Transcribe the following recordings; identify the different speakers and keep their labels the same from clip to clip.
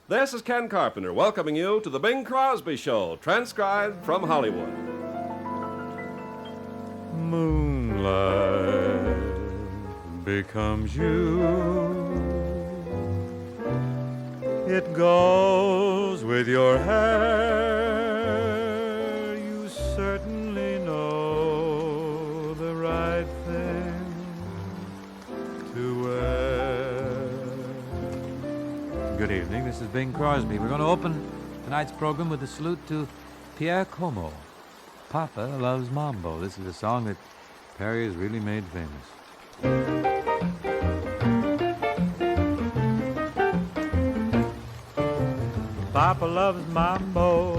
Speaker 1: This is Ken Carpenter welcoming you to the Bing Crosby Show, transcribed from Hollywood.
Speaker 2: Moonlight becomes you. It goes with your hair. You certainly know the right thing to wear.
Speaker 3: Good evening. This is Bing Crosby. We're going to open tonight's program with a salute to Pierre Como. Papa Loves Mambo. This is a song that Perry has really made famous.
Speaker 2: Papa loves mambo,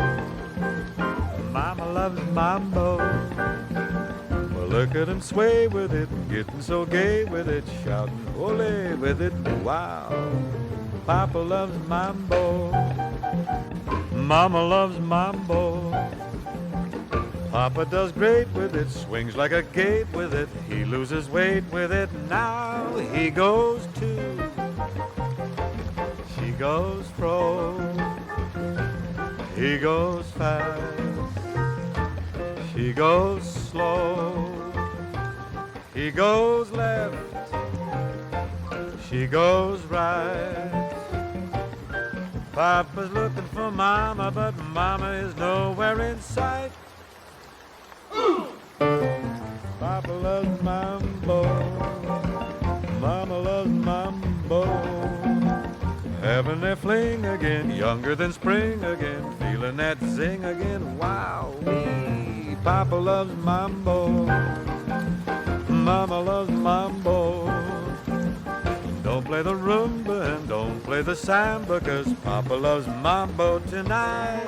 Speaker 2: Mama loves mambo. Well, look at him sway with it, getting so gay with it, shouting ole with it, wow. Papa loves mambo, Mama loves mambo. Papa does great with it, swings like a gate with it. He loses weight with it, now he goes too. She goes fro, he goes fast, she goes slow. He goes left, she goes right. Papa's looking for Mama, but Mama is nowhere in sight. Papa loves mambo, Mama loves mambo. Having their fling again, younger than spring again, feeling that zing again, wow-wee. Papa loves mambo, Mama loves mambo. Don't play the rumba and don't play the samba, 'cause Papa loves mambo tonight.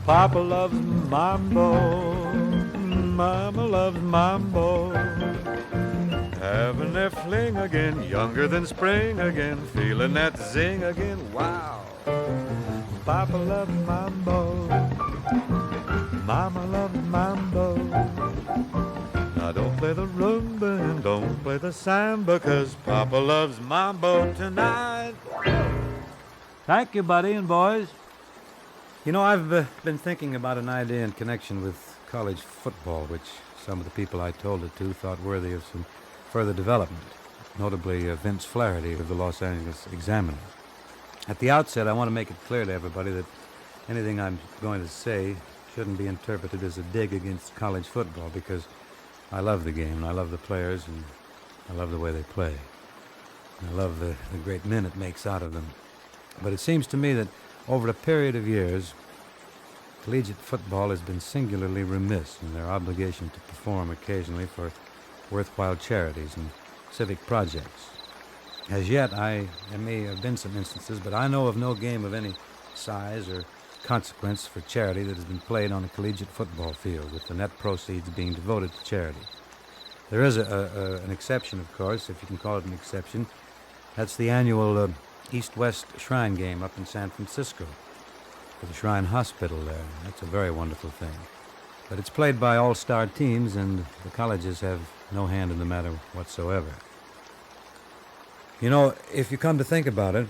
Speaker 2: Papa loves mambo, Mama loves mambo. Having their fling again, younger than spring again, feeling that zing again, wow. Papa loves mambo, Mama loves mambo. Now don't play the rumba and don't play the samba, 'cause Papa loves mambo tonight.
Speaker 3: Thank you, buddy and boys.
Speaker 4: You know, I've been thinking about an idea in connection with college football, which some of the people I told it to thought worthy of some further development, notably Vince Flaherty of the Los Angeles Examiner. At the outset, I want to make it clear to everybody that anything I'm going to say shouldn't be interpreted as a dig against college football, because I love the game, and I love the players, and I love the way they play. And I love the great men it makes out of them. But it seems to me that over a period of years, collegiate football has been singularly remiss in their obligation to perform occasionally for worthwhile charities and civic projects. As yet, there may have been some instances, but I know of no game of any size or consequence for charity that has been played on a collegiate football field, with the net proceeds being devoted to charity. There is an exception, of course, if you can call it an exception. That's the annual East-West Shrine game up in San Francisco for the Shrine Hospital there. That's a very wonderful thing. But it's played by all-star teams, and the colleges have no hand in the matter whatsoever. You know, if you come to think about it,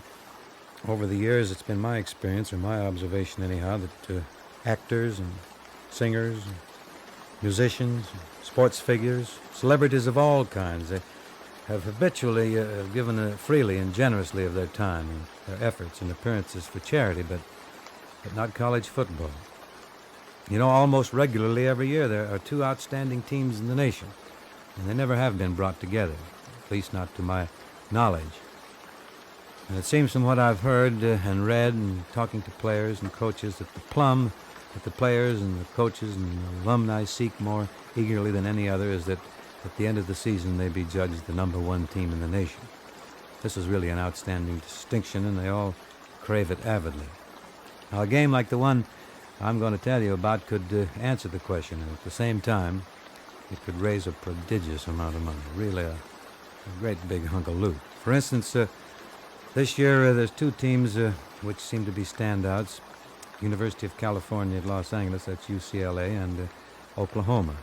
Speaker 4: over the years it's been my experience, or my observation anyhow, that actors and singers, and musicians, and sports figures, celebrities of all kinds, they have habitually given freely and generously of their time and their efforts and appearances for charity, but not college football. You know, almost regularly every year there are two outstanding teams in the nation, and they never have been brought together, at least not to my knowledge. And it seems from what I've heard and read and talking to players and coaches that the plum that the players and the coaches and the alumni seek more eagerly than any other is that at the end of the season they be judged the #1 team in the nation. This is really an outstanding distinction, and they all crave it avidly. Now, a game like the one I'm going to tell you about could answer the question, and at the same time, it could raise a prodigious amount of money. Really a great big hunk of loot. For instance, this year there's two teams which seem to be standouts. University of California at Los Angeles, that's UCLA, and Oklahoma.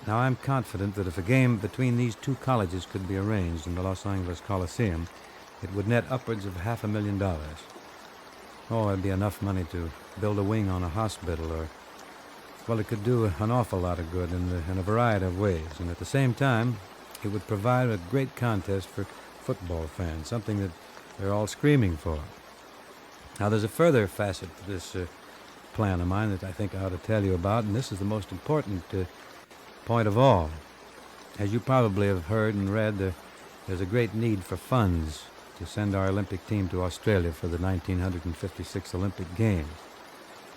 Speaker 4: Now, I'm confident that if a game between these two colleges could be arranged in the Los Angeles Coliseum, it would net upwards of $500,000. Oh, it'd be enough money to build a wing on a hospital, or, well, it could do an awful lot of good in a variety of ways. And at the same time, it would provide a great contest for football fans, something that they're all screaming for. Now, there's a further facet to this plan of mine that I think I ought to tell you about, and this is the most important point of all. As you probably have heard and read, there's a great need for funds to send our Olympic team to Australia for the 1956 Olympic Games.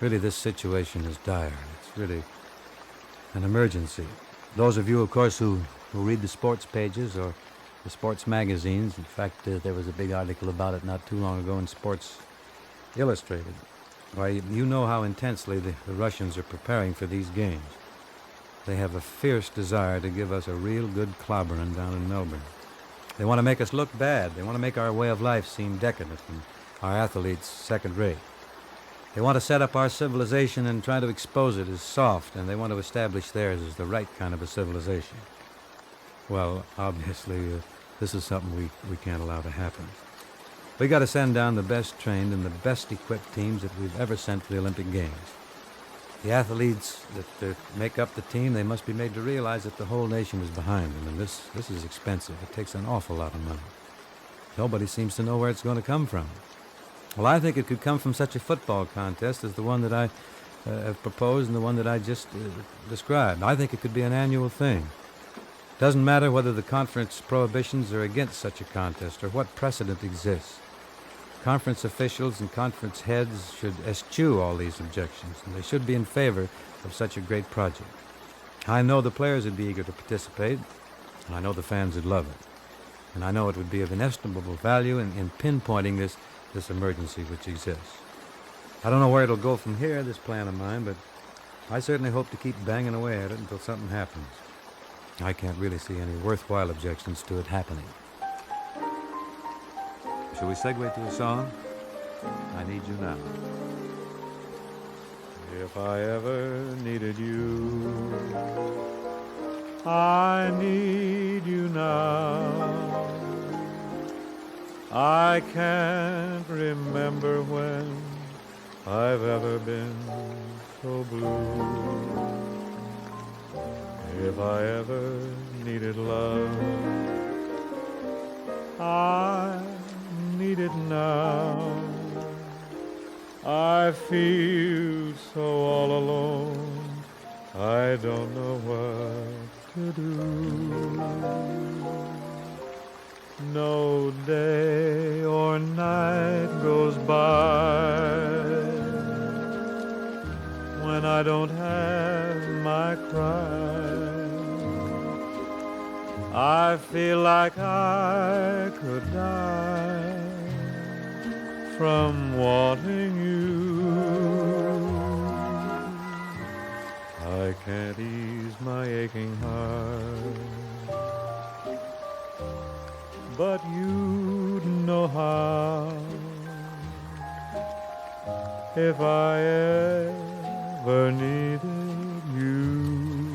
Speaker 4: Really, this situation is dire. It's really an emergency. Those of you, of course, who read the sports pages or the sports magazines, in fact, there was a big article about it not too long ago in Sports Illustrated. Why, you know how intensely the Russians are preparing for these games. They have a fierce desire to give us a real good clobbering down in Melbourne. They want to make us look bad. They want to make our way of life seem decadent and our athletes second-rate. They want to set up our civilization and try to expose it as soft, and they want to establish theirs as the right kind of a civilization. Well, obviously, this is something we can't allow to happen. We got to send down the best trained and the best equipped teams that we've ever sent to the Olympic Games. The athletes that make up the team, they must be made to realize that the whole nation is behind them, and this is expensive. It takes an awful lot of money. Nobody seems to know where it's going to come from. Well, I think it could come from such a football contest as the one that I have proposed and the one that I just described. I think it could be an annual thing. Doesn't matter whether the conference prohibitions are against such a contest or what precedent exists. Conference officials and conference heads should eschew all these objections, and they should be in favor of such a great project. I know the players would be eager to participate, and I know the fans would love it. And I know it would be of inestimable value in pinpointing this emergency which exists. I don't know where it'll go from here, this plan of mine, but I certainly hope to keep banging away at it until something happens. I can't really see any worthwhile objections to it happening.
Speaker 3: Shall we segue to a song? I Need You Now.
Speaker 2: If I ever needed you, I need you now. I can't remember when I've ever been so blue. If I ever needed love, I need it now. I feel so all alone, I don't know what to do. No day or night goes by when I don't have my cry. I feel like I could die from wanting you. I can't ease my aching heart, but you'd know how if I ever needed you.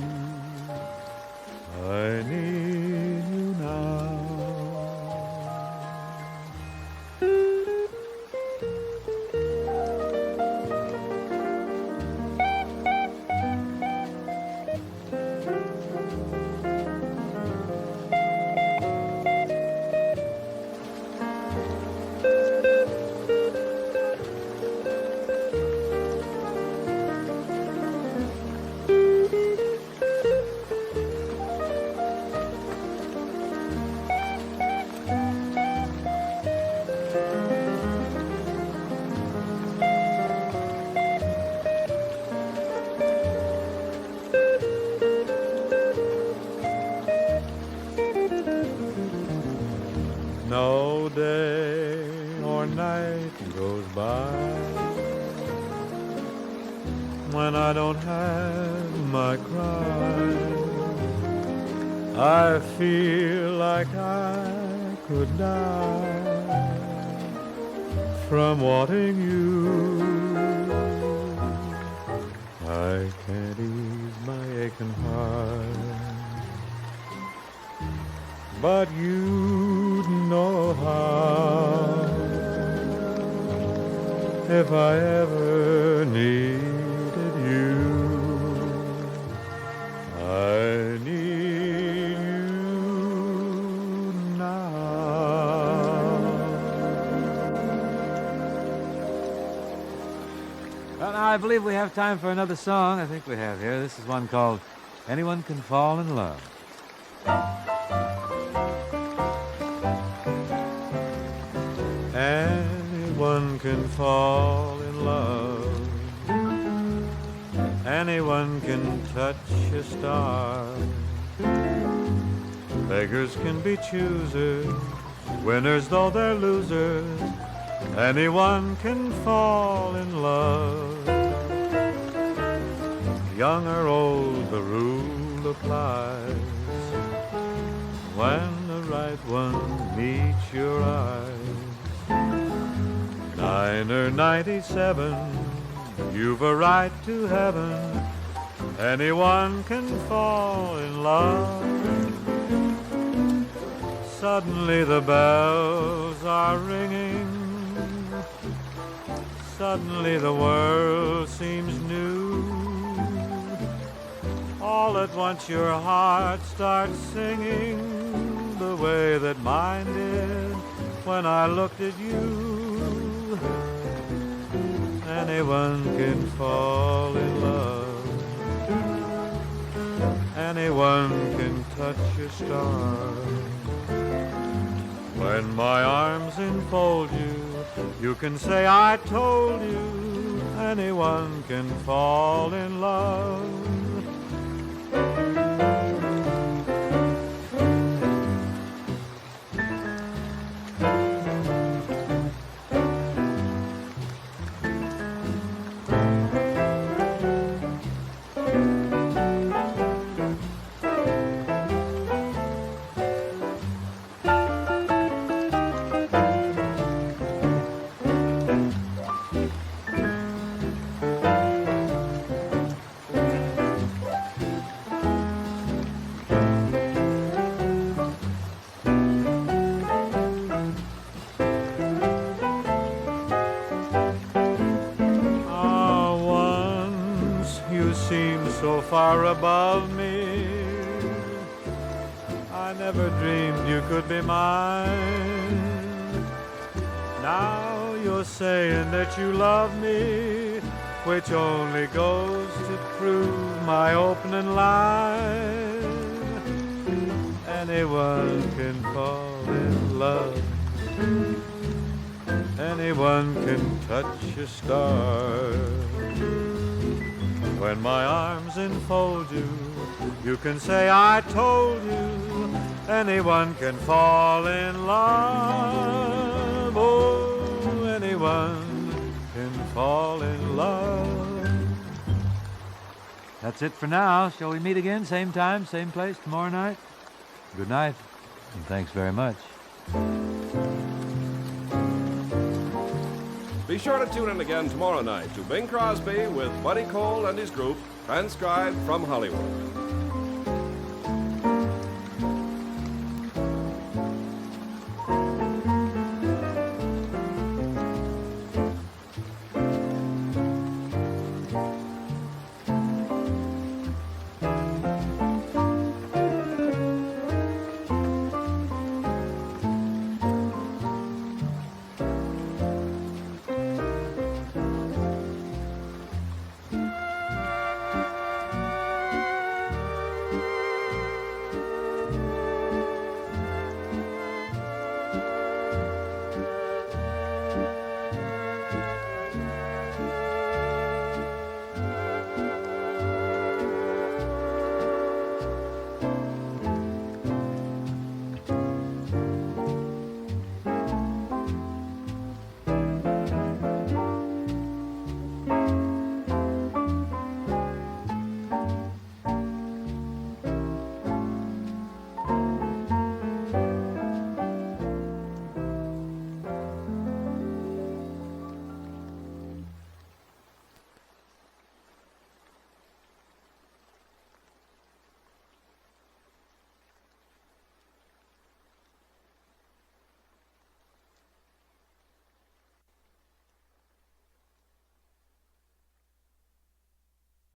Speaker 2: I need you now. No day or night goes by when I don't have my cry. I feel like I could die from wanting you. I can't ease my aching heart, but you'd know how if I ever needed you. I need you now.
Speaker 3: Well, now I believe we have time for another song. I think we have here. This is one called Anyone Can Fall in Love.
Speaker 2: Anyone can fall in love. Anyone can touch a star. Beggars can be choosers, winners though they're losers. Anyone can fall in love. Young or old, the rule applies. When the right one meets your eyes. 9 or 97, you've a right to heaven. Anyone can fall in love. Suddenly the bells are ringing. Suddenly the world seems new. All at once your heart starts singing the way that mine did when I looked at you. Anyone can fall in love. Anyone can touch a star. When my arms enfold you, you can say I told you. Anyone can fall in love. So far above me, I never dreamed you could be mine. Now you're saying that you love me, which only goes to prove my opening line. Anyone can fall in love. Anyone can touch a star. When my arms enfold you, you can say I told you. Anyone can fall in love. Oh, anyone can fall in love.
Speaker 3: That's it for now. Shall we meet again, same time, same place, tomorrow night? Good night, and thanks very much.
Speaker 1: Be sure to tune in again tomorrow night to Bing Crosby with Buddy Cole and his group, transcribed from Hollywood.